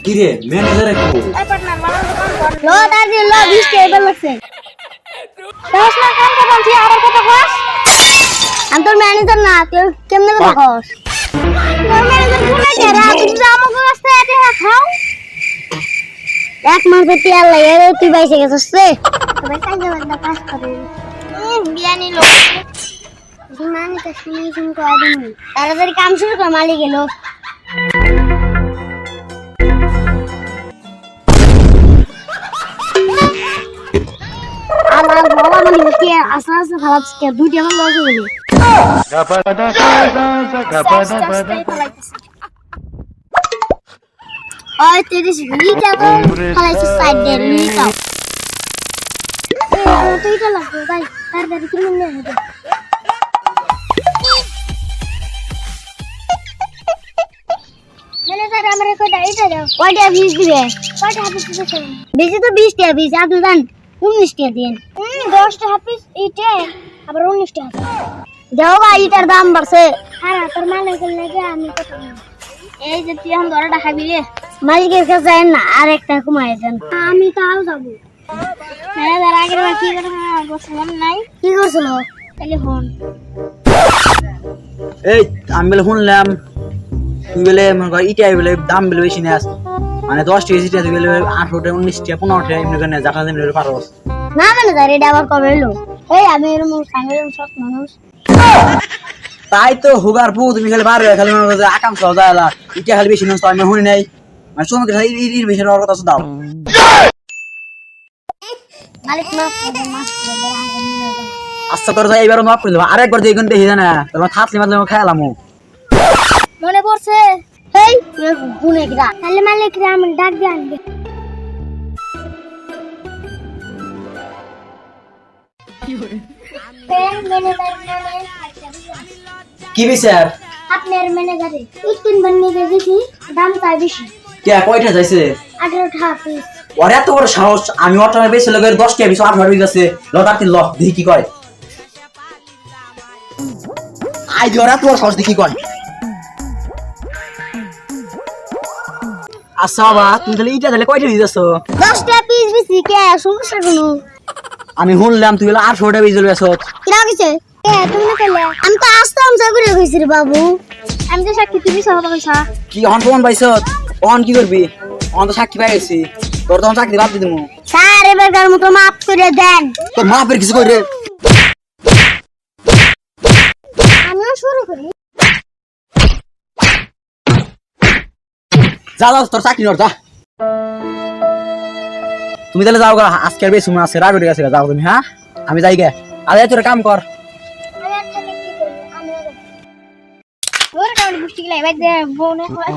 কি রে ম্যানেজার একটু এই পার্টনার বানান তো কাম কর লো দাদি লো 20 কে এবার লাগছে দশ না কাম করব তুই আর কত কস আমি তোর ম্যানেজার না তুই কেমনে কথা কস তোর ম্যানেজার কোনে কেরা তুমি যে আমাকে রাস্তায় এসে খাও এক মাসে তেল লাগে রে তুই বাইসে গেছিস রে তবে কাজ বন্ধ কাজ করে বিয়ানি লোক মানে তো শুনি কয় দিন তাড়াতাড়ি কাম শুরু কর মালিক এলো আমার বাবা মানে কি আসা আসা খারাপ কে দুইটা আমার লস হয়ে গেল ওই তেরিস লিটা তো খালাইছে সাইড দে লিটা তুই তো লাগবে ভাই তাড়াতাড়ি কি মনে হবে ম্যানেজার আমারে কই দাইতে দাও কয়টা বিশ দিবে কয়টা হাফিস দিতে বেশি তো 20 টাকা বিশ আপনি দেন 19 টাকা দিন 10 টা হাফিস ইটে আবার 19 টাকা দাও ভাই এটার দাম বাড়ছে আর তোর মালিকের লাগে আমি কত এই যে তুই এখন ধরাটা খাবি রে মালিকের কাছে যাই না আর একটা কমাই দেন আমি তো আল যাব ম্যানেজার আগের বার কি করে বলছিলাম নাই কি করছিল তাহলে ফোন এই আমি বলে শুনলাম তুই বলে মনে কর ইটাই বলে দাম বলে বেশি নেস মানে 10 টাকা ইটা তুই বলে 18 টাকা 19 টাকা 15 টাকা এমনি করে জাকা দিন বলে পারোস না ম্যানেজার এটা আবার কবে এলো এই আমি এর মুখ সামনে সব মানুষ তাই তো হুগার পু তুমি খালি বার খালি মনে করছে আকাম সহ যায়লা ইটা খালি বেশি নষ্ট আমি শুনি নাই মানে শুনুন ইর বেশি আর কথা দাও মালিক মাছ আচ্ছা তোর যাই এবারে মাফ করে দেবো আরেকবার দিয়ে ঘন্টা হিজা না তোর থাতলি মাতলে খাইলাম মনে পড়ছে এই গুনে গিরা তাহলে মালিক রে আমি ডাক দিয়ে আনবে কি বিচার আপনার ম্যানেজারে একদিন বানিয়ে দিয়েছি দাম তাই বেশি কে কয়টা যাইছে 18 টাকা পিস ওরে এত বড় সাহস আমি অটো বেশি লগে 10 টাকা 20 18 হয়ে গেছে লটার তিন ল দেখি কি করে আই জরা তোর সাহস দেখি কয় আচ্ছা বাবা তুমি তাহলে ইটা তাহলে কয়টা দিয়ে যাচ্ছো 10 টাকা পিস বেশি কে সমস্যা কোনো আমি শুনলাম তুই 18 টাকা বেজল বেছো কিরা কিছু এ তুমি না কইলে আমি তো আসতাম সাগরে কইছি রে বাবু আমি তো সাক্ষী তুমি সব কইছা কি অন ফোন পাইছ অন কি করবি অন তো সাক্ষী পাই গেছি তোর তখন চাকরি বাদ দিমু স্যার এবারকার মতো মাফ করে দেন তোর মাপের কিছু কই রে আমিও শুরু করি যা যা তোর চাকরি নর যা তুমি তাহলে যাও গা আজকের বেশি মনে আছে রাগ উঠে গেছে যাও তুমি হ্যাঁ আমি যাই গে আরে তোর কাম কর আমি আর থাকি কি করি আমি ওর কারণে বুঝতে গেলে এবার বউনে হয়